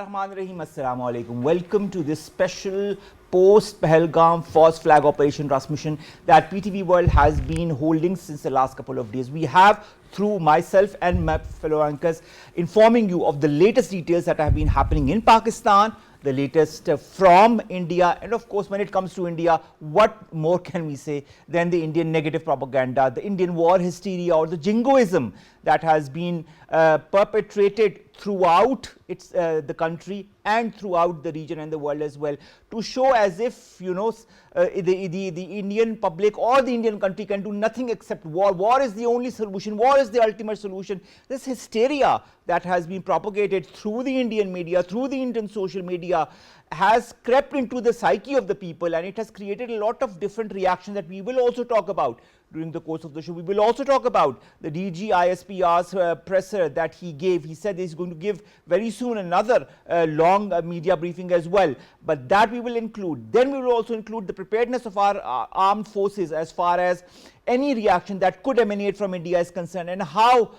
Bismillahirrahmanirrahim. Assalamu alaikum. Welcome to this special post-Pahalgam false flag operation transmission that PTV World has been holding since the last couple of days. We have, through myself and my fellow anchors, informing you of the latest details that have been happening in Pakistan, the latest from India, and of course, when it comes to India, what more can we say than the Indian negative propaganda, the Indian war hysteria, or the jingoism that has been perpetrated throughout the country and throughout the region and the world as well, to show as if the Indian public or the Indian country can do nothing except war. War is the only solution. War is the ultimate solution. This hysteria that has been propagated through the Indian media, through the Indian social media, has crept into the psyche of the people, and it has created a lot of different reactions that we will also talk about during the course of the show. We will also talk about the DGISPR's presser that he gave. He said he's going to give very soon another long media briefing as well, but that we will include. Then we will also include the preparedness of our armed forces as far as any reaction that could emanate from India is concerned, and how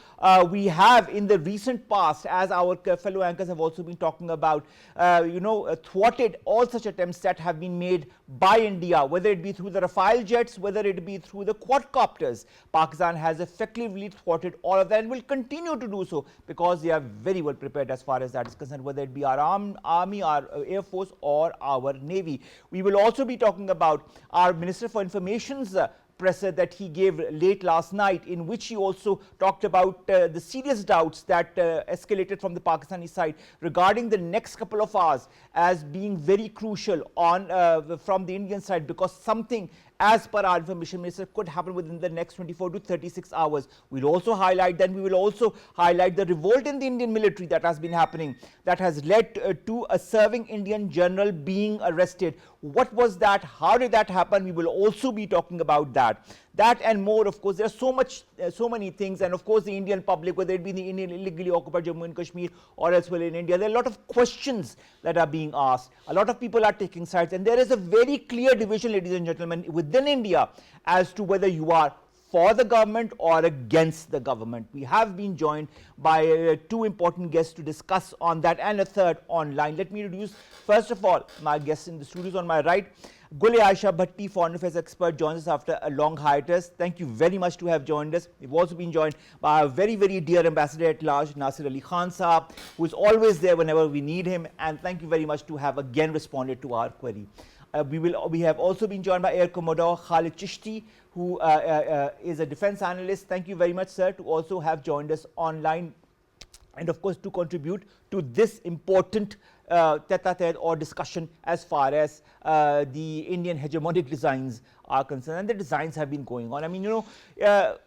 we have in the recent past, as our fellow anchors have also been talking about, thwarted all such attempts that have been made by India, whether it be through the Rafale jets, whether it be through the quadcopters. Pakistan has effectively thwarted all of that and will continue to do so because they are very well prepared as far as that is concerned, whether it be our army, our air force, or our navy. We will also be talking about our Minister for Information's presser that he gave late last night, in which he also talked about the serious doubts that escalated from the Pakistani side regarding the next couple of hours as being very crucial on from the Indian side, because something, as per our information minister, could happen within the next 24 to 36 hours. We'll also highlight that. We will also highlight the revolt in the Indian military that has been happening, that has led to a serving Indian general being arrested. What was that? How did that happen? We will also be talking about that. That and more, of course. There are so many things, and of course the Indian public, whether it be the Indian illegally occupied Jammu and Kashmir or elsewhere in India, there are a lot of questions that are being asked. A lot of people are taking sides, and there is a very clear division, ladies and gentlemen, within India as to whether you are for the government or against the government. We have been joined by two important guests to discuss on that, and a third online. Let me introduce, first of all, my guests in the studios. On my right, Gul.i.Ayesha, Bhatti, foreign affairs expert, joins us after a long hiatus. Thank you very much to have joined us. We've also been joined by our very, very dear ambassador at large, Nasir Ali Khan Saab, who is always there whenever we need him. And thank you very much to have again responded to our query. We have also been joined by Air Commodore Khalid Chishti, who is a defense analyst. Thank you very much, sir, to also have joined us online, and of course to contribute to this important tete-a-tete or discussion as far as the Indian hegemonic designs are concerned. And the designs have been going on. I mean, I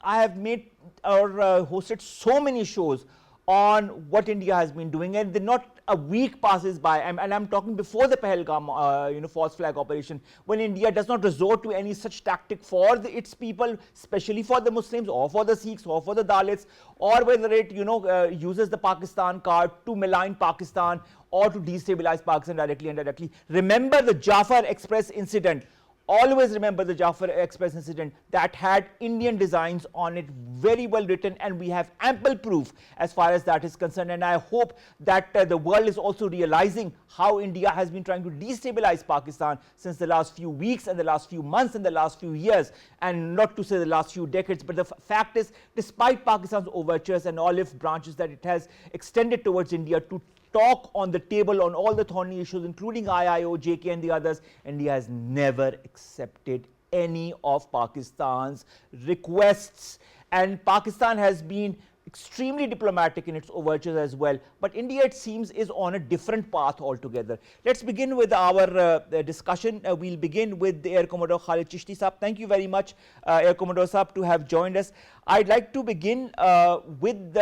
have made or hosted so many shows on what India has been doing, and not a week passes by, and I'm talking before the Pahalgam false flag operation, when India does not resort to any such tactic for its people, especially for the Muslims or for the Sikhs or for the Dalits, or whether it uses the Pakistan card to malign Pakistan or to destabilize Pakistan directly and indirectly. Remember the Jafar Express incident. Always remember the Jafar Express incident that had Indian designs on it, very well written, and we have ample proof as far as that is concerned. And I hope that the world is also realizing how India has been trying to destabilize Pakistan since the last few weeks and the last few months and the last few years, and not to say the last few decades. But the fact is, despite Pakistan's overtures and olive branches that it has extended towards India to talk on the table on all the thorny issues, including IIO, JK, and the others, India has never accepted any of Pakistan's requests. And Pakistan has been extremely diplomatic in its overtures as well. But India, it seems, is on a different path altogether. Let's begin with our discussion. We'll begin with the Air Commodore Khalid Chishti Saab. Thank you very much, Air Commodore Saab, to have joined us. I'd like to begin with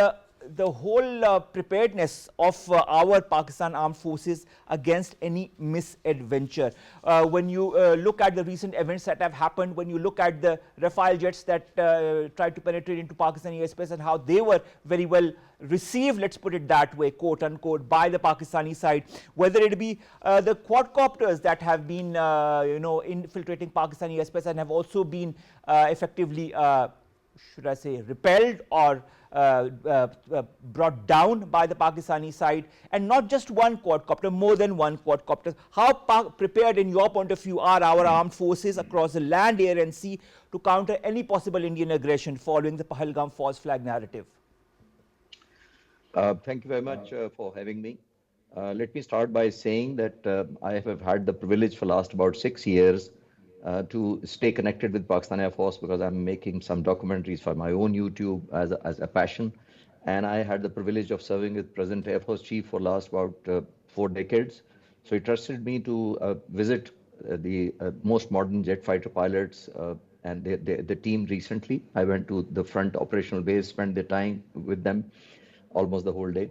the whole preparedness of our Pakistan armed forces against any misadventure. When you look at the recent events that have happened, when you look at the Rafale jets that tried to penetrate into Pakistani airspace and how they were very well received, let's put it that way, quote unquote, by the Pakistani side, whether it be the quadcopters that have been infiltrating Pakistani airspace and have also been effectively should I say, repelled or brought down by the Pakistani side, and not just one quadcopter, more than one quadcopter. How prepared, in your point of view, are our armed forces across the land, air, and sea to counter any possible Indian aggression following the Pahalgam false flag narrative? Thank you very much for having me. Let me start by saying that I have had the privilege for last about 6 years to stay connected with Pakistan Air Force because I'm making some documentaries for my own YouTube as a passion. And I had the privilege of serving with President Air Force Chief for last about 4 decades. So he trusted me to visit the most modern jet fighter pilots and the team recently. I went to the front operational base, spent the time with them almost the whole day.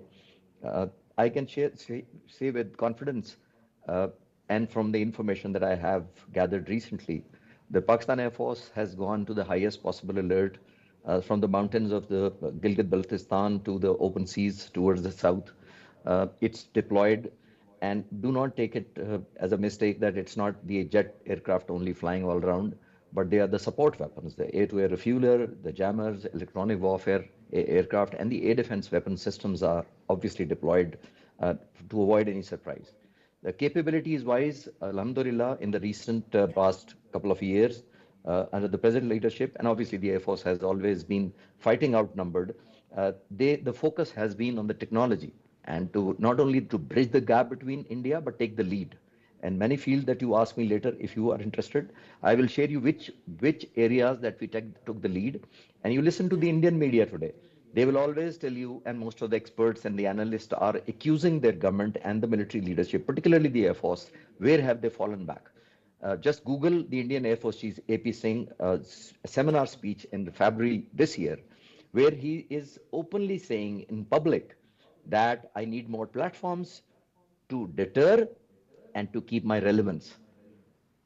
Uh, I can say with confidence, uh, and from the information that I have gathered recently, the Pakistan Air Force has gone to the highest possible alert from the mountains of the Gilgit-Baltistan to the open seas towards the south. It's deployed, and do not take it as a mistake that it's not the jet aircraft only flying all around, but they are the support weapons, the air-to-air refueler, the jammers, electronic warfare aircraft, and the air defense weapon systems are obviously deployed to avoid any surprise. The capabilities wise, alhamdulillah, in the recent past couple of years, under the present leadership, and obviously the Air Force has always been fighting outnumbered, the focus has been on the technology and to not only to bridge the gap between India, but take the lead. And many fields that you ask me later, if you are interested, I will share you which areas that we took the lead. And you listen to the Indian media today. They will always tell you, and most of the experts and the analysts are accusing their government and the military leadership, particularly the Air Force, where have they fallen back? Just Google the Indian Air Force Chief AP Singh seminar speech in February this year, where he is openly saying in public that I need more platforms to deter and to keep my relevance.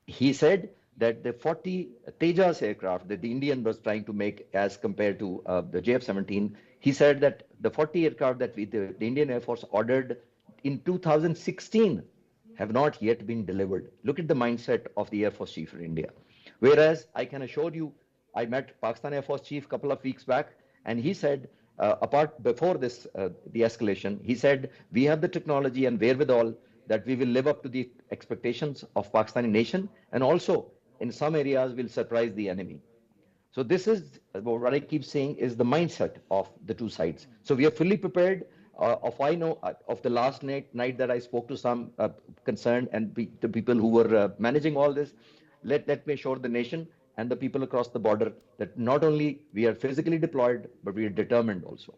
He said that the 40 Tejas aircraft that the Indian was trying to make as compared to the JF-17, he said that the 40 aircraft that the Indian Air Force ordered in 2016 have not yet been delivered. Look at the mindset of the Air Force Chief in India. Whereas I can assure you, I met Pakistan Air Force Chief a couple of weeks back, and he said, apart before this, the escalation, he said, we have the technology and wherewithal that we will live up to the expectations of Pakistani nation, and also in some areas will surprise the enemy. So this is what I keep saying is the mindset of the two sides. So we are fully prepared. I know of the last night that I spoke to some concerned and the people who were managing all this. Let me assure the nation and the people across the border that not only we are physically deployed, but we are determined also.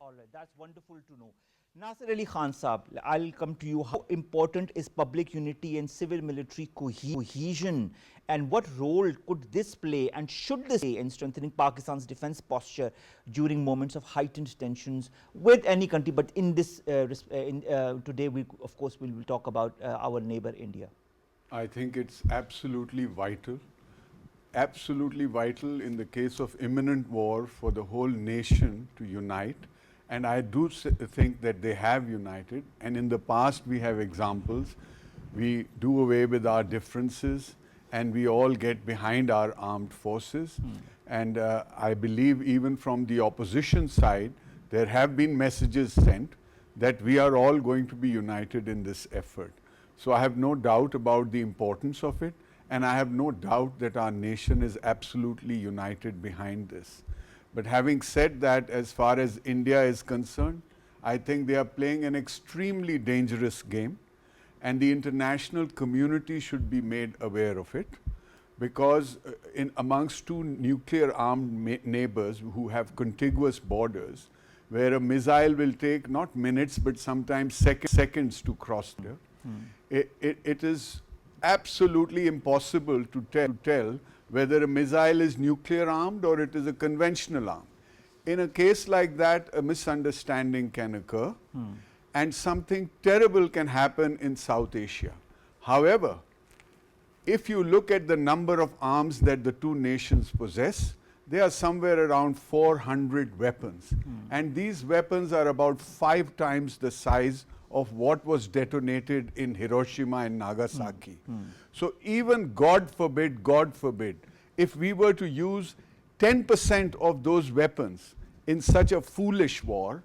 All right, that's wonderful to know. Nasir Ali Khan Saab, I'll come to you. How important is public unity and civil military cohesion, and what role could this play and should this play in strengthening Pakistan's defense posture during moments of heightened tensions with any country? But in this, today, we of course will talk about our neighbor India. I think it's absolutely vital in the case of imminent war for the whole nation to unite. And I do think that they have united. And in the past, we have examples. We do away with our differences and we all get behind our armed forces. And I believe even from the opposition side, there have been messages sent that we are all going to be united in this effort. So I have no doubt about the importance of it. And I have no doubt that our nation is absolutely united behind this. But having said that, as far as India is concerned, I think they are playing an extremely dangerous game, and the international community should be made aware of it, because amongst two nuclear-armed neighbors who have contiguous borders, where a missile will take not minutes but sometimes seconds to cross there, it is absolutely impossible to tell whether a missile is nuclear armed or it is a conventional arm. In a case like that, a misunderstanding can occur and something terrible can happen in South Asia. However, if you look at the number of arms that the two nations possess, they are somewhere around 400 weapons. And these weapons are about 5 times the size of what was detonated in Hiroshima and Nagasaki. So even God forbid, if we were to use 10% of those weapons in such a foolish war,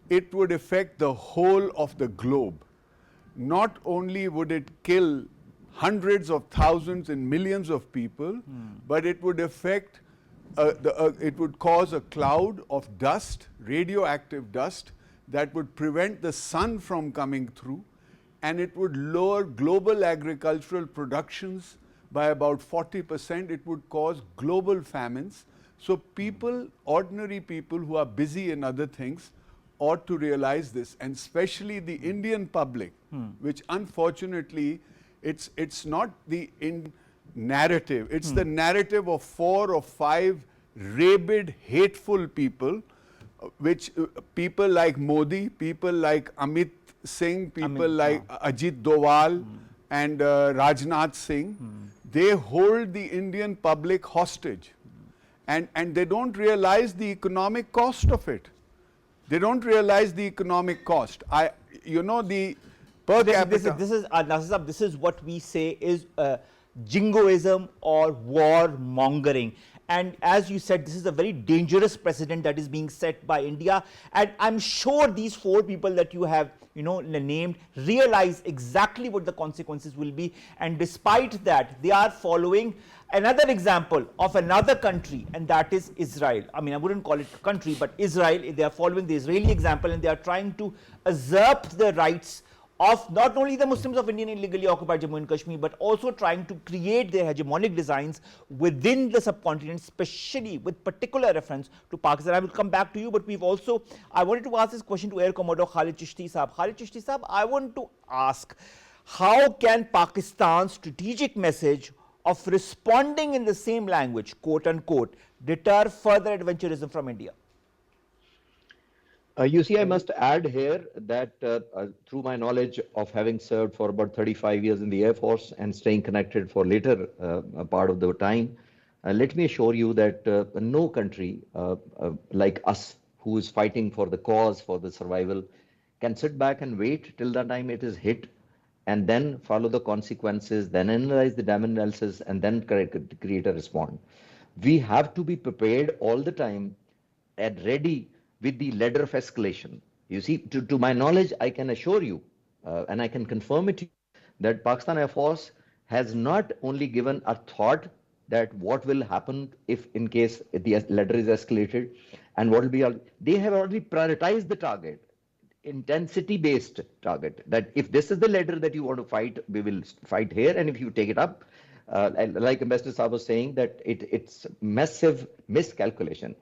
it would affect the whole of the globe. Not only would it kill hundreds of thousands and millions of people, but it would affect, it would cause a cloud of dust, radioactive dust, that would prevent the sun from coming through, and it would lower global agricultural productions by about 40%. It would cause global famines. So people, ordinary people who are busy in other things, ought to realize this, and especially the Indian public, which unfortunately, it's not the narrative, it's the narrative of 4 or 5 rabid, hateful people, which people like Modi, people like Amit Singh, people like Ajit Doval and Rajnath Singh, they hold the Indian public hostage, and they don't realize the economic cost of it. They don't realize the economic cost. You know, the per capita. This is what we say is jingoism or war mongering. And as you said, this is a very dangerous precedent that is being set by India. And I'm sure these 4 people that you have, named realize exactly what the consequences will be. And despite that, they are following another example of another country, and that is Israel. I mean, I wouldn't call it a country, but Israel, they are following the Israeli example, and they are trying to usurp the rights of not only the Muslims of Indian illegally occupied Jammu and Kashmir, but also trying to create their hegemonic designs within the subcontinent, especially with particular reference to Pakistan. I will come back to you, but we've also, I wanted to ask this question to Air Commodore Khalid Chishti Sahab. Khalid Chishti Sahab, I want to ask, how can Pakistan's strategic message of responding in the same language, quote unquote, deter further adventurism from India? You see, I must add here that through my knowledge of having served for about 35 years in the Air Force and staying connected for later part of the time, let me assure you that no country like us, who is fighting for the cause, for the survival, can sit back and wait till the time it is hit and then follow the consequences, then analyze the damage analysis, and then create a response. We have to be prepared all the time and ready with the ladder of escalation. You see, to my knowledge, I can assure you, and I can confirm it to you, that Pakistan Air Force has not only given a thought that what will happen if in case the ladder is escalated, and what will be, they have already prioritized the target, intensity-based target, that if this is the ladder that you want to fight, we will fight here, and if you take it up, like Ambassador Saab was saying, that it's massive miscalculation.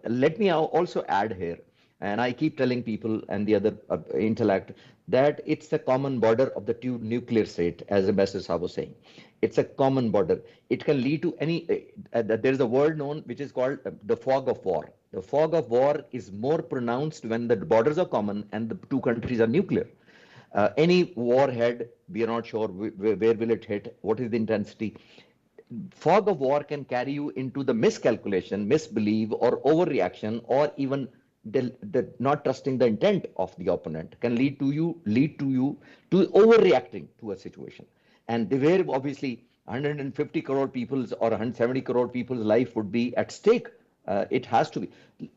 Let me also add here, and I keep telling people and the other intellect, that it's a common border of the 2 nuclear states, as Ambassador Saab was saying. It's a common border. It can lead to any, there's a word known which is called the fog of war. The fog of war is more pronounced when the borders are common and the 2 countries are nuclear. Any warhead, we are not sure where will it hit, what is the intensity. Fog of war can carry you into the miscalculation, misbelief, or overreaction, or even the not trusting the intent of the opponent can lead to you to overreacting to a situation. And where obviously 150 crore people's or 170 crore people's life would be at stake, it has to be.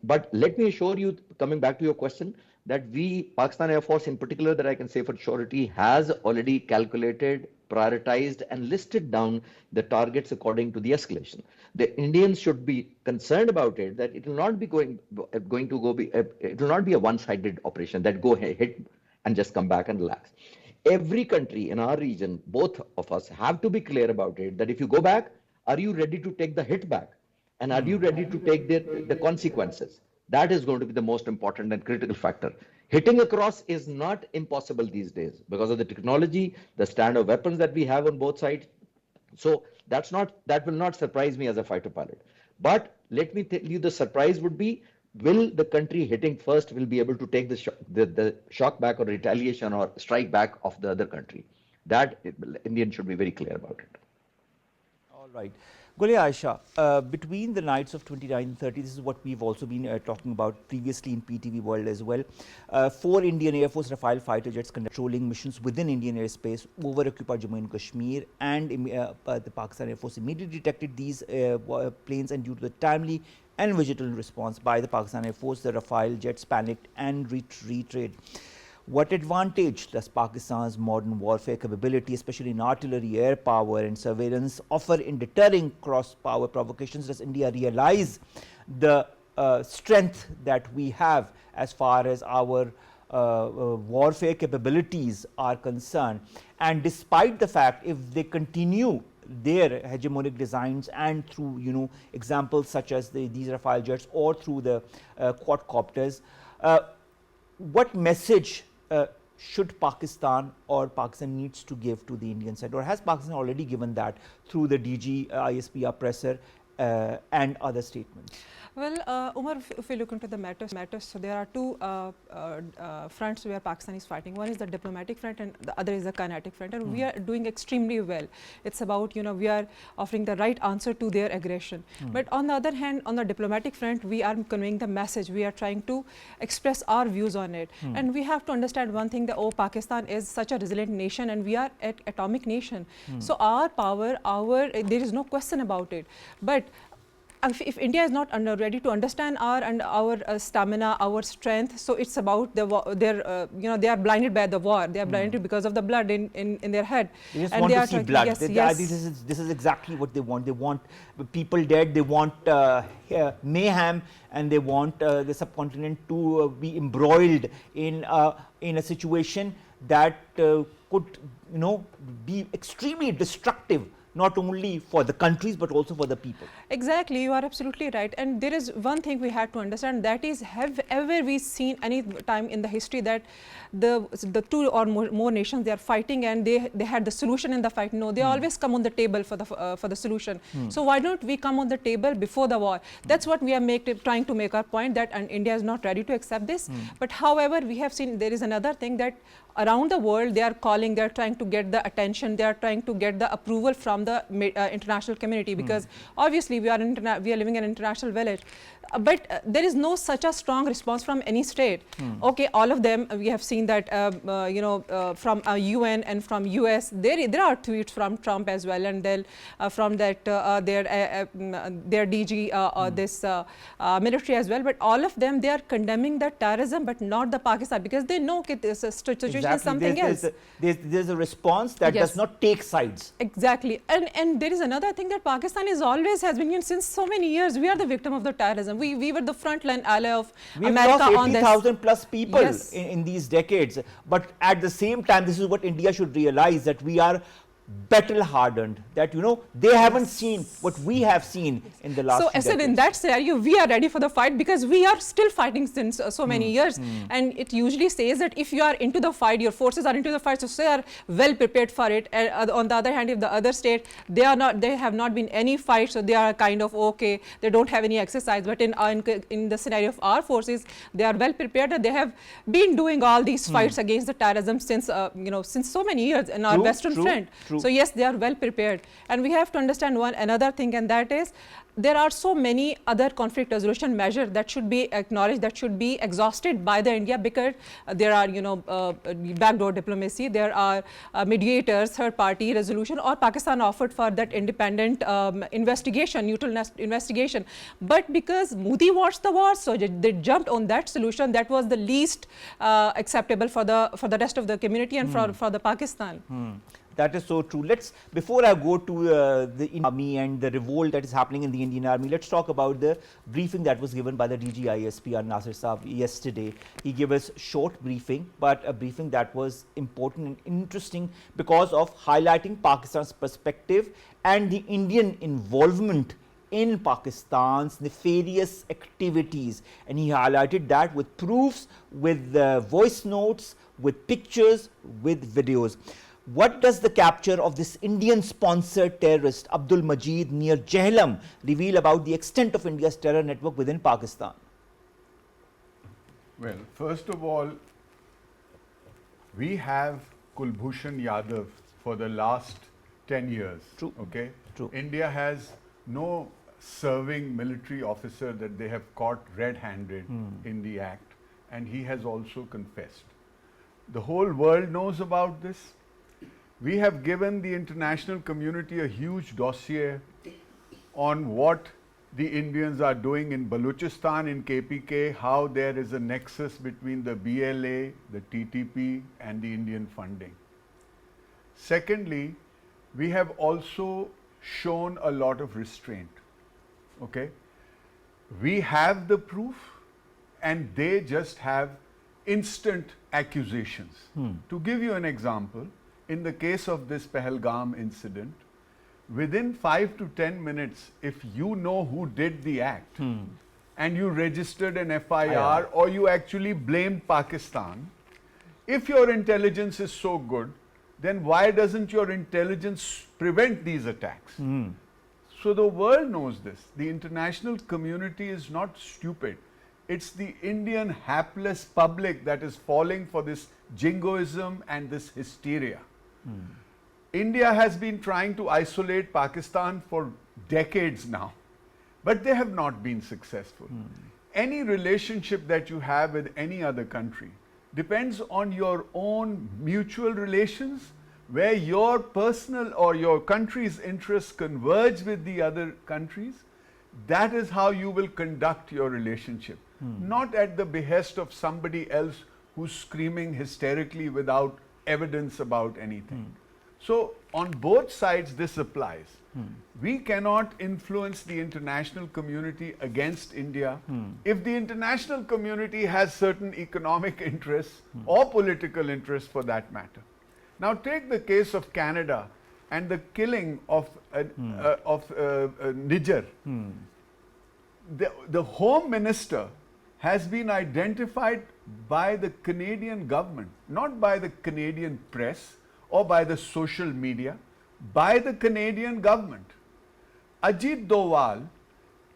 But let me assure you, coming back to your question, that Pakistan Air Force in particular, that I can say for surety, has already calculated, prioritized, and listed down the targets according to the escalation. The Indians should be concerned about it, that it will not be it will not be a one-sided operation that go hit and just come back and relax. Every country in our region, both of us, have to be clear about it, that if you go back, are you ready to take the hit back? And are you ready to take the consequences? That is going to be the most important and critical factor. Hitting across is not impossible these days because of the technology, the standard weapons that we have on both sides. So that will not surprise me as a fighter pilot. But let me tell you, the surprise would be, will the country hitting first will be able to take the shock back or retaliation or strike back of the other country? That Indians should be very clear about it. All right. Gul.i.Ayesha, between the nights of 29 and 30, this is what we've also been talking about previously in PTV World as well. 4 Indian Air Force Rafale fighter jets controlling missions within Indian airspace over occupied Jammu and Kashmir, and the Pakistan Air Force immediately detected these planes, and due to the timely and vigilant response by the Pakistan Air Force, the Rafale jets panicked and retreated. What advantage does Pakistan's modern warfare capability, especially in artillery, air power and surveillance, offer in deterring cross-power provocations? Does India realize the strength that we have as far as our warfare capabilities are concerned? And despite the fact, if they continue their hegemonic designs and through examples such as these Rafale jets or through the quadcopters, what message should Pakistan or Pakistan needs to give to the Indian side, or has Pakistan already given that through the DGISPR presser and other statements? Well, Omar, if we look into the matters, so there are two fronts where Pakistan is fighting. One is the diplomatic front and the other is the kinetic front, and we are doing extremely well. It's about, we are offering the right answer to their aggression. But on the other hand, on the diplomatic front, we are conveying the message. We are trying to express our views on it. And we have to understand one thing, that Pakistan is such a resilient nation and we are an atomic nation. So our power, there is no question about it. But if India is not ready to understand our stamina, our strength, so it's about they are blinded by the war. They are blinded because of the blood in their head. They just and want they to are see blood. Yes. This is exactly what they want. They want people dead. They want mayhem, and they want the subcontinent to be embroiled in a situation that could be extremely destructive, not only for the countries but also for the people. Exactly, you are absolutely right. And there is one thing we had to understand, that is, have ever we seen any time in the history that the two or more nations, they are fighting and they had the solution in the fight? No, they always come on the table for the solution. So why don't we come on the table before the war? That's what we are trying to make our point, that India is not ready to accept this. But however, we have seen there is another thing, that around the world they are calling, they are trying to get the attention, they are trying to get the approval from the international community, because obviously we are living in an international village. But there is no such a strong response from any state. Okay, all of them, we have seen that from UN and from US, there are tweets from Trump as well, and then from that their DG this military as well. But all of them, they are condemning the terrorism, but not the Pakistan, because they know this situation is something else. There's a response that does not take sides. Exactly. And there is another thing, that Pakistan has been since so many years. We are the victim of the terrorism. We were the frontline ally of America on this. We've lost 80,000 plus people in these decades. But at the same time, this is what India should realize, that we are battle hardened, that they haven't seen what we have seen in the last So I said, in that scenario, we are ready for the fight, because we are still fighting since so many years. And it usually says that if you are into the fight, your forces are into the fight, so they are well prepared for it. And on the other hand, if the other state, they have not been any fight, so they are kind of okay, they don't have any exercise. But in the scenario of our forces, they are well prepared, and they have been doing all these fights against the terrorism since since so many years in our Western front. So yes, they are well prepared. And we have to understand another thing, and that is, there are so many other conflict resolution measures that should be acknowledged, that should be exhausted by the India, because there are backdoor diplomacy, there are mediators, third party resolution, or Pakistan offered for that independent investigation, neutral investigation. But because Modi watched the war, so they jumped on that solution that was the least acceptable for the rest of the community and for the Pakistan. That is so true. Before I go to the Indian Army and the revolt that is happening in the Indian Army, let's talk about the briefing that was given by the DGISPR Nasir Saab yesterday. He gave us short briefing, but a briefing that was important and interesting because of highlighting Pakistan's perspective and the Indian involvement in Pakistan's nefarious activities. And he highlighted that with proofs, with voice notes, with pictures, with videos. What does the capture of this Indian-sponsored terrorist Abdul Majid near Jhelum reveal about the extent of India's terror network within Pakistan? Well, first of all, we have Kulbhushan Yadav for the last 10 years. True. Okay? True. India has no serving military officer that they have caught red-handed in the act, and he has also confessed. The whole world knows about this. We have given the international community a huge dossier on what the Indians are doing in Balochistan, in KPK, how there is a nexus between the BLA, the TTP, and the Indian funding. Secondly, we have also shown a lot of restraint. Okay? We have the proof, and they just have instant accusations. To give you an example, in the case of this Pahalgam incident, within 5 to 10 minutes, if you know who did the act and you registered an FIR or you actually blamed Pakistan, if your intelligence is so good, then why doesn't your intelligence prevent these attacks? So the world knows this. The international community is not stupid. It's the Indian hapless public that is falling for this jingoism and this hysteria. India has been trying to isolate Pakistan for decades now, but they have not been successful. Any relationship that you have with any other country depends on your own mutual relations, where your personal or your country's interests converge with the other countries. That is how you will conduct your relationship, not at the behest of somebody else who's screaming hysterically without evidence about anything. So on both sides this applies. We cannot influence the international community against India. If the international community has certain economic interests or political interests for that matter. Now take the case of Canada and the killing of Niger. The Home Minister has been identified by the Canadian government, not by the Canadian press or by the social media, by the Canadian government. Ajit Doval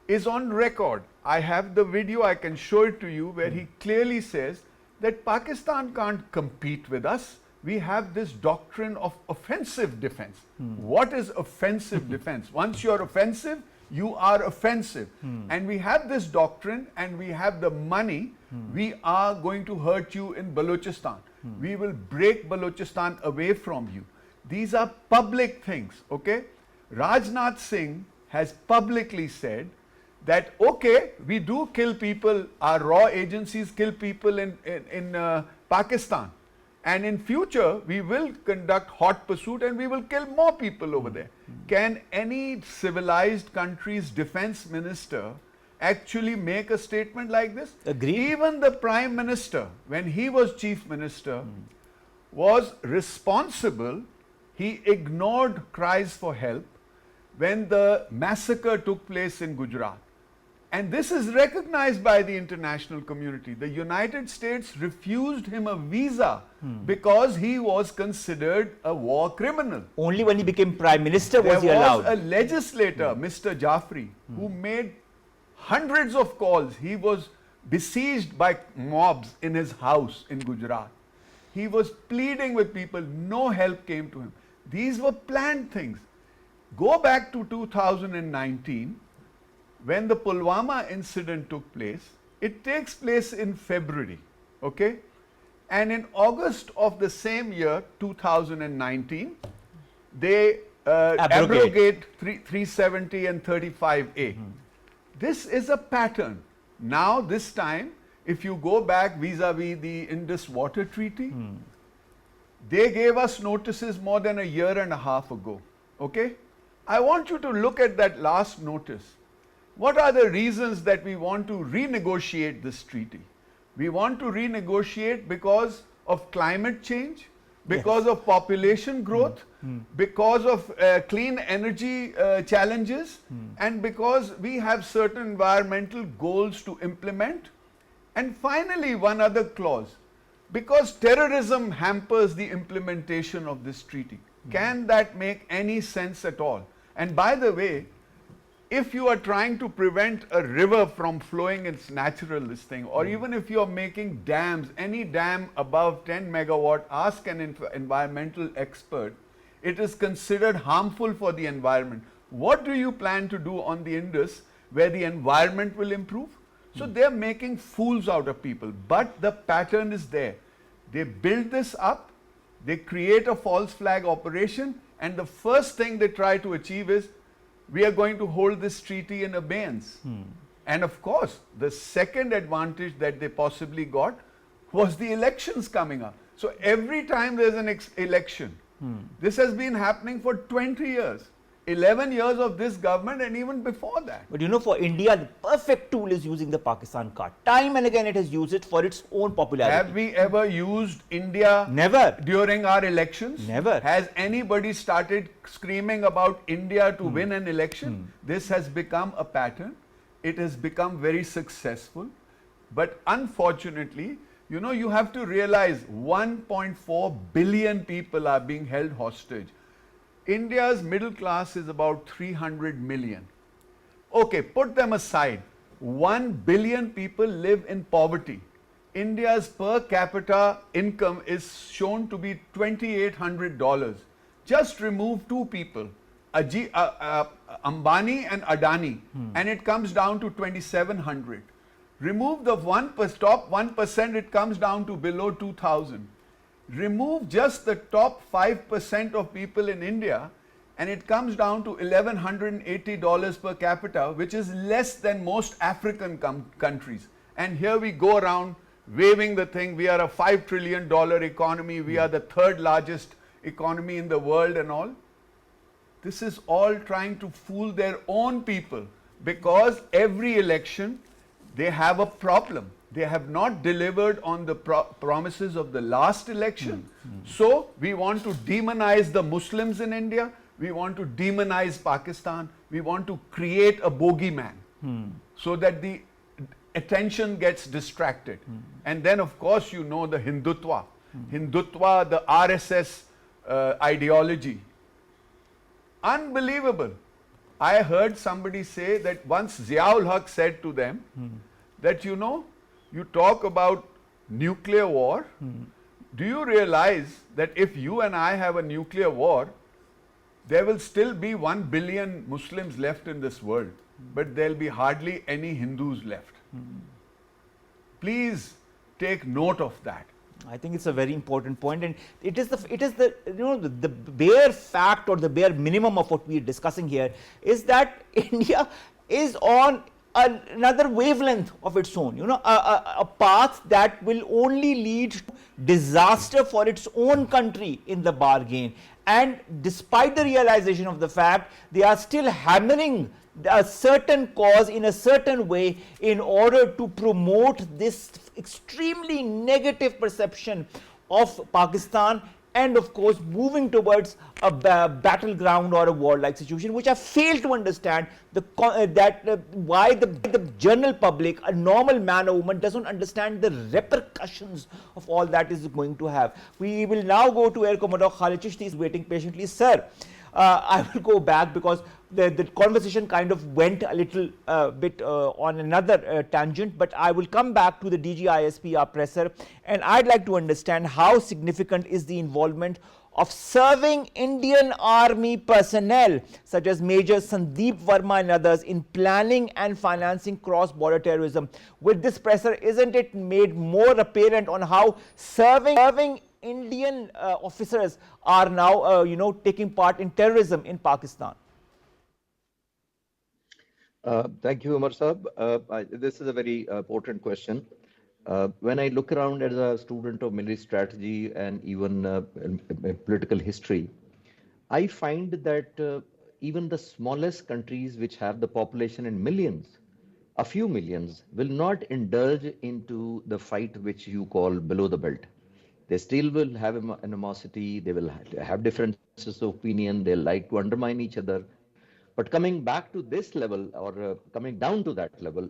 is on record. I have the video, I can show it to you, where he clearly says that Pakistan can't compete with us. We have this doctrine of offensive defense. What is offensive defense? Once you're offensive, you are offensive. And we have this doctrine and we have the money. We are going to hurt you in Balochistan. We will break Balochistan away from you. These are public things, okay? Rajnath Singh has publicly said that, okay, we do kill people, our raw agencies kill people in Pakistan. And in future, we will conduct hot pursuit and we will kill more people over there. Can any civilized country's defense minister actually make a statement like this? Agreed. Even the Prime Minister, when he was Chief Minister, was responsible. He ignored cries for help when the massacre took place in Gujarat. And this is recognized by the international community. The United States refused him a visa because he was considered a war criminal. Only when he became Prime Minister was he allowed. There was a legislator, Mr. Jaffrey, who made hundreds of calls. He was besieged by mobs in his house in Gujarat. He was pleading with people. No help came to him. These were planned things. Go back to 2019. When the Pulwama incident took place, it takes place in February, okay? And in August of the same year, 2019, they abrogate 370 and 35A. This is a pattern. Now, this time, if you go back vis-a-vis the Indus Water Treaty, they gave us notices more than a year and a half ago, okay? I want you to look at that last notice. What are the reasons that we want to renegotiate this treaty? We want to renegotiate because of climate change, because of population growth, because of clean energy challenges, and because we have certain environmental goals to implement. And finally, one other clause, because terrorism hampers the implementation of this treaty. Can that make any sense at all? And by the way, if you are trying to prevent a river from flowing its natural thing, or even if you are making dams, any dam above 10 megawatt, ask an environmental expert, it is considered harmful for the environment. What do you plan to do on the Indus where the environment will improve? So they're making fools out of people, but the pattern is there. They build this up, they create a false flag operation, and the first thing they try to achieve is, we are going to hold this treaty in abeyance. And of course, the second advantage that they possibly got was the elections coming up. So every time there's an election, this has been happening for 20 years. 11 years of this government and even before that. But you know, for India, the perfect tool is using the Pakistan card. Time and again, it has used it for its own popularity. Have we ever used India Never. during our elections? Never. Has anybody started screaming about India to win an election? This has become a pattern. It has become very successful. But unfortunately, you know, you have to realize 1.4 billion people are being held hostage. India's middle class is about 300 million. Okay, put them aside. 1 billion people live in poverty. India's per capita income is shown to be $2,800. Just remove two people, Ambani and Adani, and it comes down to 2,700. Remove the top 1%, it comes down to below 2,000. Remove just the top 5% of people in India and it comes down to $1,180 per capita, which is less than most African countries. And here we go around waving the thing, we are a $5 trillion economy, we are the third largest economy in the world and all. This is all trying to fool their own people, because every election they have a problem. They have not delivered on the promises of the last election. So we want to demonize the Muslims in India. We want to demonize Pakistan. We want to create a bogeyman so that the attention gets distracted. And then of course you know the Hindutva. Hindutva, the RSS ideology. Unbelievable. I heard somebody say that once Ziaul Haq said to them that, you know, you talk about nuclear war. Do you realize that if you and I have a nuclear war, there will still be 1 billion Muslims left in this world, but there will be hardly any Hindus left. Please take note of that. I think it's a very important point, and it is the you know, the bare fact or the bare minimum of what we are discussing here is that India is on another wavelength of its own, you know, a path that will only lead to disaster for its own country in the bargain. And despite the realization of the fact, they are still hammering a certain cause in a certain way in order to promote this extremely negative perception of Pakistan, and of course moving towards a battleground or a war-like situation, which I fail to understand why the general public, a normal man or woman, doesn't understand the repercussions of all that is going to have. We will now go to Air Commodore Khalid. Chishti is waiting patiently. Sir, I will go back because the conversation kind of went a little bit on another tangent, but I will come back to the DGISPR presser, and I'd like to understand how significant is the involvement of serving Indian Army personnel such as Major Sandeep Verma and others in planning and financing cross-border terrorism. With this presser, isn't it made more apparent on how serving Indian officers are now, you know, taking part in terrorism in Pakistan? Thank you, Omar Saab. This is a very important question. When I look around as a student of military strategy and even political history, I find that even the smallest countries which have the population in millions, a few millions, will not indulge into the fight which you call below the belt. They still will have animosity, they will have differences of opinion, they like to undermine each other. But coming back to this level, or coming down to that level,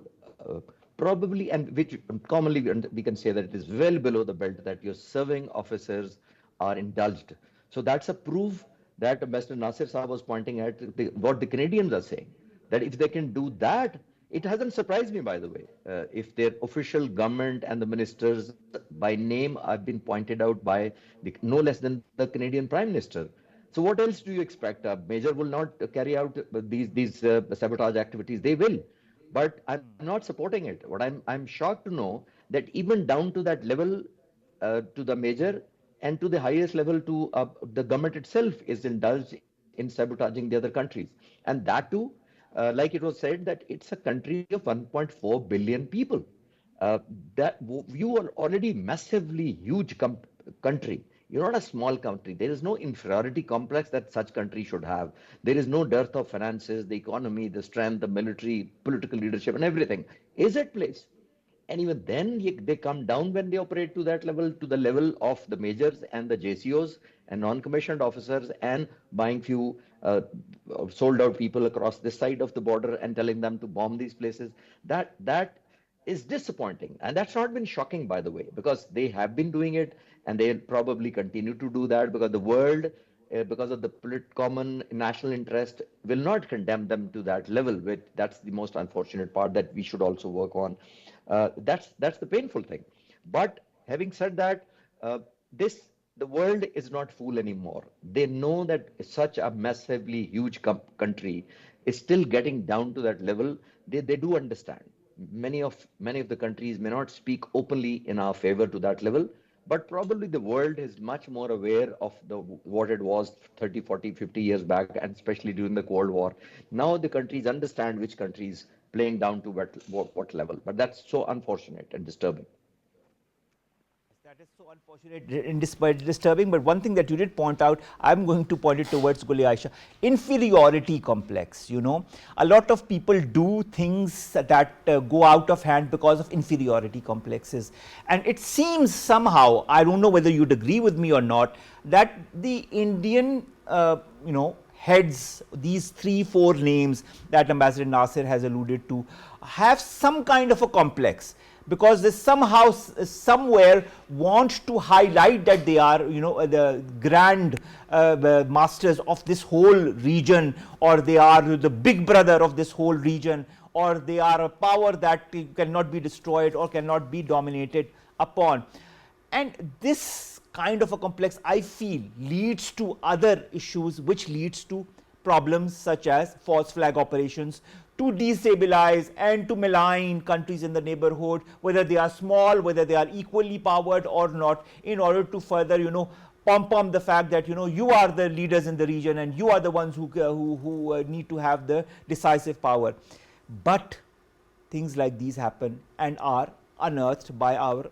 probably, and which commonly we can say that it is well below the belt, that your serving officers are indulged. So that's a proof that Mr. Nasir Saab was pointing at what the Canadians are saying, that if they can do that, it hasn't surprised me, by the way, if their official government and the ministers by name have been pointed out by no less than the Canadian Prime Minister, So what else do you expect? A major will not carry out these sabotage activities. They will, but I'm not supporting it. What I'm shocked to know that even down to that level, to the major and to the highest level, to the government itself is indulged in sabotaging the other countries, and that too, like it was said, that it's a country of 1.4 billion people. Uh, that you are already massively huge country. You're not a small country. There is no inferiority complex that such country should have. There is no dearth of finances, the economy, the strength, the military, political leadership, and everything is at place. And even then, they come down when they operate to that level, to the level of the majors and the JCOs and non-commissioned officers, and buying few sold out people across this side of the border and telling them to bomb these places. That is disappointing, and that's not been shocking, by the way, because they have been doing it, and they'll probably continue to do that, because the world, because of the common national interest, will not condemn them to that level. Which, that's the most unfortunate part that we should also work on. That's the painful thing. But having said that, this the world is not fool anymore. They know that such a massively huge country is still getting down to that level. They do understand. Many of the countries may not speak openly in our favor to that level, but probably the world is much more aware of what it was 30, 40, 50 years back, and especially during the Cold War. Now the countries understand which countries playing down to what level. But that's so unfortunate and disturbing. That is so unfortunate and disturbing. But one thing that you did point out, I'm going to point it towards Gul.i.Ayesha. Inferiority complex, you know. A lot of people do things that go out of hand because of inferiority complexes. And it seems somehow, I don't know whether you'd agree with me or not, that the Indian, heads, these 3-4 names that Ambassador Nasir has alluded to, have some kind of a complex, because they somehow, somewhere want to highlight that they are, the grand masters of this whole region, or they are the big brother of this whole region, or they are a power that cannot be destroyed or cannot be dominated upon. And this kind of a complex, I feel, leads to other issues, which leads to problems such as false flag operations, to destabilize and to malign countries in the neighborhood, whether they are small, whether they are equally powered or not, in order to further, pom the fact that, you are the leaders in the region and you are the ones who need to have the decisive power. But things like these happen and are unearthed by our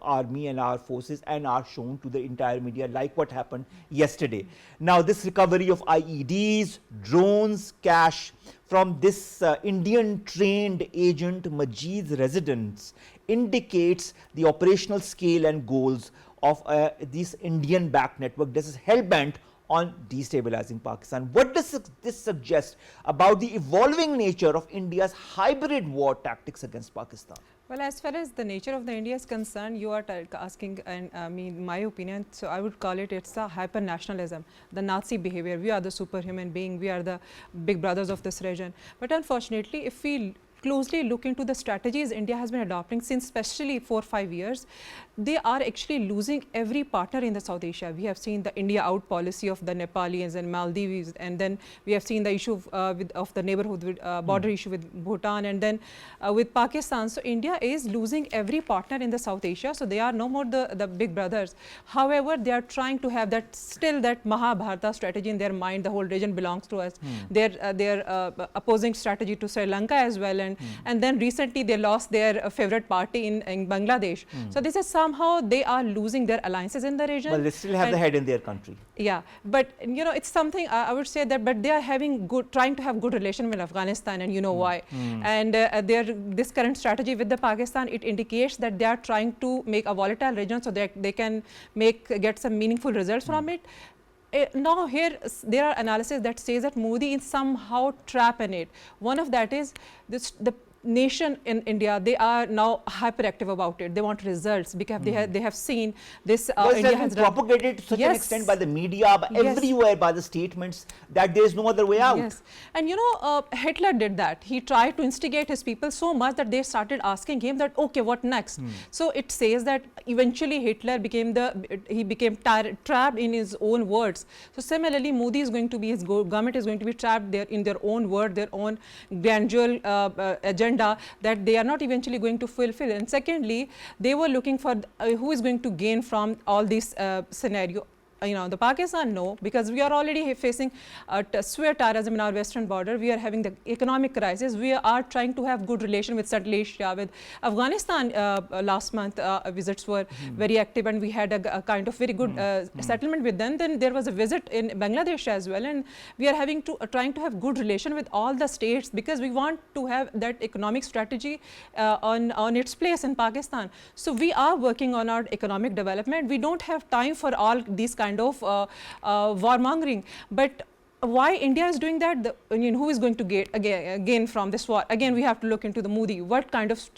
army and our forces, and are shown to the entire media, like what happened yesterday. Now, this recovery of IEDs, drones, cash from this Indian trained agent Majid's residence indicates the operational scale and goals of this Indian backed network. This is hell-bent on destabilizing Pakistan. What does this suggest about the evolving nature of India's hybrid war tactics against Pakistan? Well, as far as the nature of the India is concerned, you are asking, and my opinion, so I would call it's a hyper-nationalism, the Nazi behavior. We are the superhuman being, we are the big brothers of this region. But unfortunately, if we closely look into the strategies India has been adopting since especially 4 or 5 years, they are actually losing every partner in the South Asia. We have seen the India out policy of the Nepalese and Maldives, and then we have seen the issue of the neighborhood with, border issue with Bhutan, and then with Pakistan. So India is losing every partner in the South Asia. So they are no more the big brothers. However, they are trying to have that Mahabharata strategy in their mind. The whole region belongs to us. Their opposing strategy to Sri Lanka as well, and then recently they lost their favorite party in Bangladesh. So this is somehow they are losing their alliances in the region. Well, they still have the head in their country. Yeah, but it's something I would say that, but they are trying to have good relation with Afghanistan, and why. And this current strategy with the Pakistan, it indicates that they are trying to make a volatile region so they can get some meaningful results from it. Now here there are analysis that says that Modi is somehow trapped in it. One of that is the nation in India, they are now hyperactive about it. They want results because they have seen this. Because India it has been propagated to such an extent by the media, by everywhere, by the statements, that there is no other way out. Yes, and you know, Hitler did that. He tried to instigate his people so much that they started asking him that, okay, what next? So it says that eventually Hitler became trapped in his own words. So similarly, Modi is going to be, his government is going to be trapped there in their own word, their own grandeur agenda that they are not eventually going to fulfill. And secondly, they were looking for who is going to gain from all this scenario. You know, the Pakistan, no, because we are already facing severe terrorism in our western border. We are having the economic crisis. We are trying to have good relation with Central Asia, with Afghanistan. Last month, visits were very active, and we had a kind of very good settlement with them. Then there was a visit in Bangladesh as well, and we are having to trying to have good relation with all the states because we want to have that economic strategy on its place in Pakistan. So we are working on our economic development. We don't have time for all these kind of warmongering, but why India is doing that? Who is going to gain from this war? Again, we have to look into the Modi. What kind of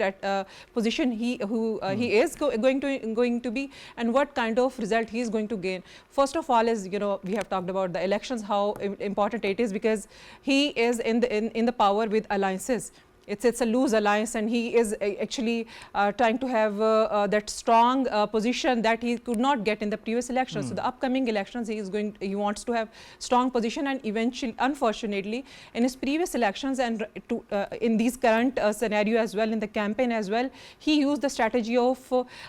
position he is going to be, and what kind of result he is going to gain. First of all, is we have talked about the elections, how important it is because he is in the power with alliances. It's a loose alliance, and he is actually trying to have that strong position that he could not get in the previous elections. So the upcoming elections, he wants to have strong position, and eventually, unfortunately, in his previous elections and in these current scenario as well, in the campaign as well, he used the strategy of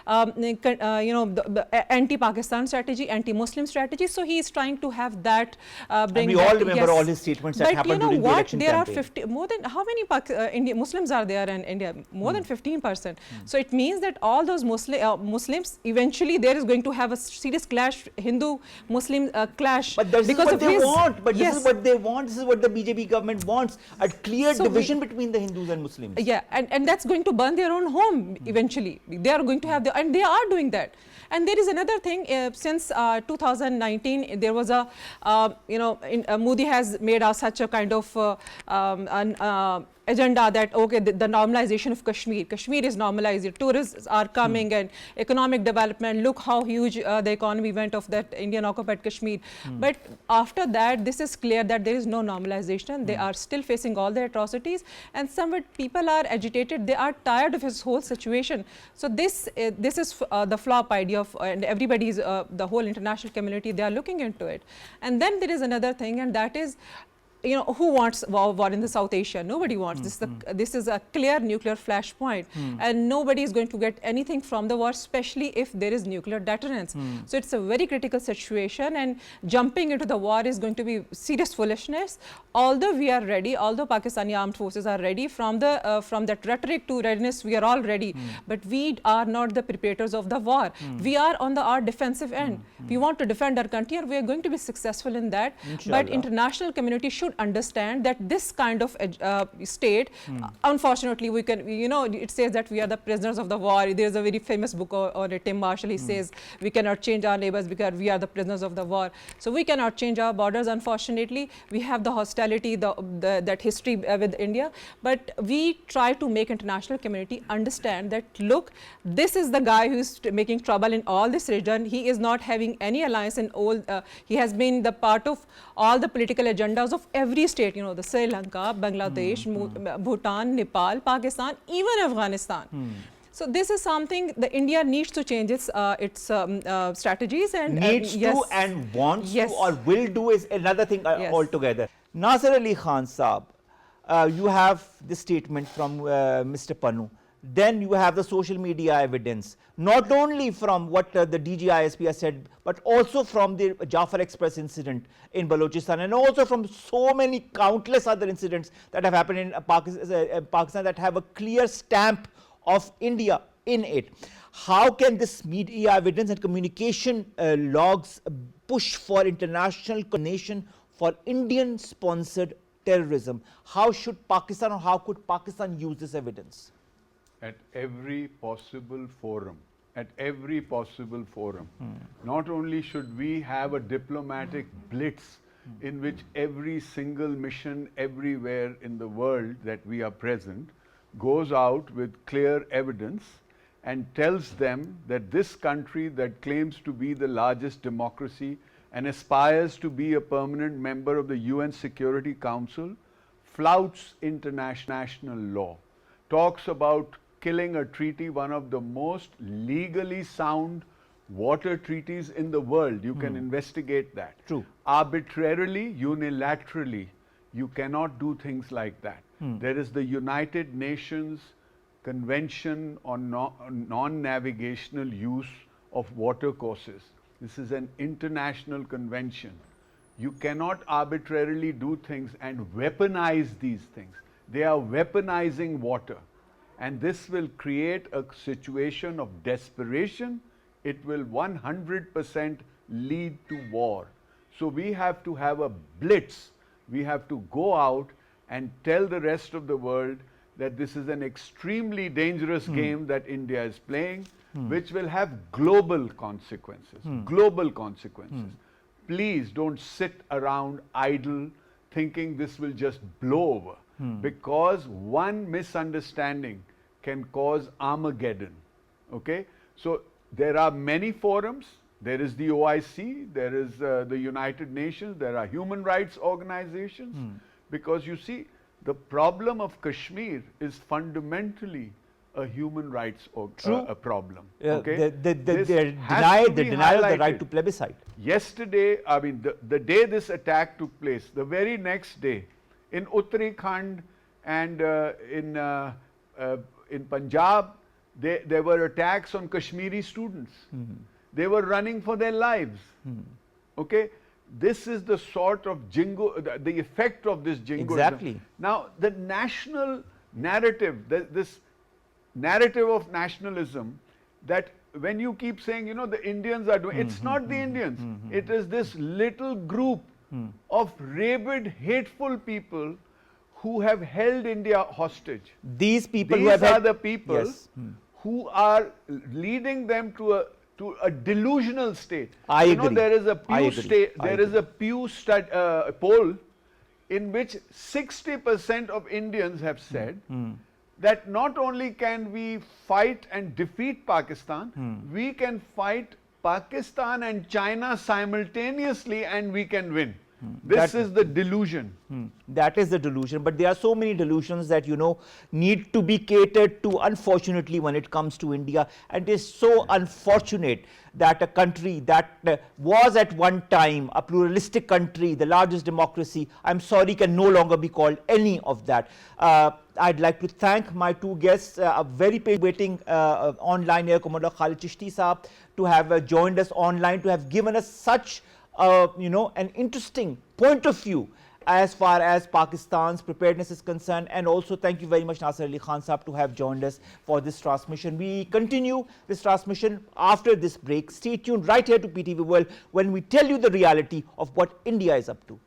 the anti-Pakistan strategy, anti-Muslim strategy. So he is trying to have that. And we all remember all his statements that happened during the election campaign. There are more than how many Muslims are there in India? More than 15%. So it means that all those Muslims, eventually there is going to have a serious clash, Hindu-Muslim clash. But this is what they want. But this is what they want. This is what the BJP government wants. A clear division between the Hindus and Muslims. Yeah, and that's going to burn their own home eventually. They are going to have and they are doing that. And there is another thing, since 2019, there was Modi has made such a kind of agenda that, okay, the normalization of Kashmir. Kashmir is normalized, tourists are coming and economic development, look how huge the economy went of that Indian occupied Kashmir. But after that, this is clear that there is no normalization. They are still facing all the atrocities, and some people are agitated. They are tired of this whole situation. So this is the flop idea of, and everybody's, the whole international community, they are looking into it. And then there is another thing, and that is, who wants war in the South Asia? Nobody wants. This is a clear nuclear flashpoint, and nobody is going to get anything from the war, especially if there is nuclear deterrence. So it's a very critical situation, and jumping into the war is going to be serious foolishness. Although we are ready, although Pakistani armed forces are ready, from that rhetoric to readiness, we are all ready. But we are not the preparators of the war. We are on our defensive end. We want to defend our country, and we are going to be successful in that. Inshallah. But international community should understand that this kind of state, unfortunately, we can, it says that we are the prisoners of the war. There is a very famous book on it, Tim Marshall. He says we cannot change our neighbors because we are the prisoners of the war. So we cannot change our borders, unfortunately. We have the hostility, that history with India. But we try to make international community understand that, look, this is the guy who is making trouble in all this region. He is not having any alliance in all. He has been the part of all the political agendas of every state, the Sri Lanka, Bangladesh, Bhutan, Nepal, Pakistan, even Afghanistan. So this is something that India needs to change its strategies and needs to and wants to or will do is another thing altogether. Nasir Ali Khan Saab, you have the statement from Mr. Panu. Then you have the social media evidence, not only from what the DGISPR said, but also from the Jafar Express incident in Balochistan, and also from so many countless other incidents that have happened in Pakistan that have a clear stamp of India in it. How can this media evidence and communication logs push for international condemnation for Indian-sponsored terrorism? How should Pakistan, or how could Pakistan use this evidence? At every possible forum, Not only should we have a diplomatic blitz in which every single mission everywhere in the world that we are present, goes out with clear evidence and tells them that this country that claims to be the largest democracy and aspires to be a permanent member of the UN Security Council flouts international law, talks about killing a treaty, one of the most legally sound water treaties in the world. You can investigate that. True. Arbitrarily, unilaterally, you cannot do things like that. There is the United Nations Convention on Non-Navigational Use of Water Courses. This is an international convention. You cannot arbitrarily do things and weaponize these things. They are weaponizing water. And this will create a situation of desperation. It will 100% lead to war. So we have to have a blitz. We have to go out and tell the rest of the world that this is an extremely dangerous game that India is playing, which will have global consequences. Global consequences. Please don't sit around idle thinking this will just blow over, because one misunderstanding can cause Armageddon. Okay? So there are many forums. There is the OIC, there is the United Nations, there are human rights organizations. Because you see, the problem of Kashmir is fundamentally a human rights a problem. Okay? They deny the right to plebiscite. Yesterday, I mean, the day this attack took place, the very next day, in Uttarakhand and in Punjab, there were attacks on Kashmiri students. They were running for their lives. Okay? This is the sort of jingo, the effect of this jingoism. Exactly. Now, the national narrative, this narrative of nationalism, that when you keep saying, you know, the Indians are doing, it's not the Indians. It is this little group of rabid, hateful people who have held India hostage. These people These who have are had, the people yes. who are leading them to a delusional state. I you agree. know, there is a I Pew agree. there is a Pew poll in which 60% of Indians have said that not only can we fight and defeat Pakistan, we can fight Pakistan and China simultaneously and we can win. This is the delusion. That is the delusion, but there are so many delusions that, you know, need to be catered to, unfortunately, when it comes to India. And it is so unfortunate that a country that was at one time a pluralistic country, the largest democracy, I'm sorry, can no longer be called any of that. I'd like to thank my two guests, a very waiting online here, Commodore Khalid Chishti Saab, to have joined us online, to have given us such you know, an interesting point of view as far as Pakistan's preparedness is concerned. And also thank you very much, Nasir Ali Khan Saab, to have joined us for this transmission. We continue this transmission after this break. Stay tuned right here to PTV World when we tell you the reality of what India is up to.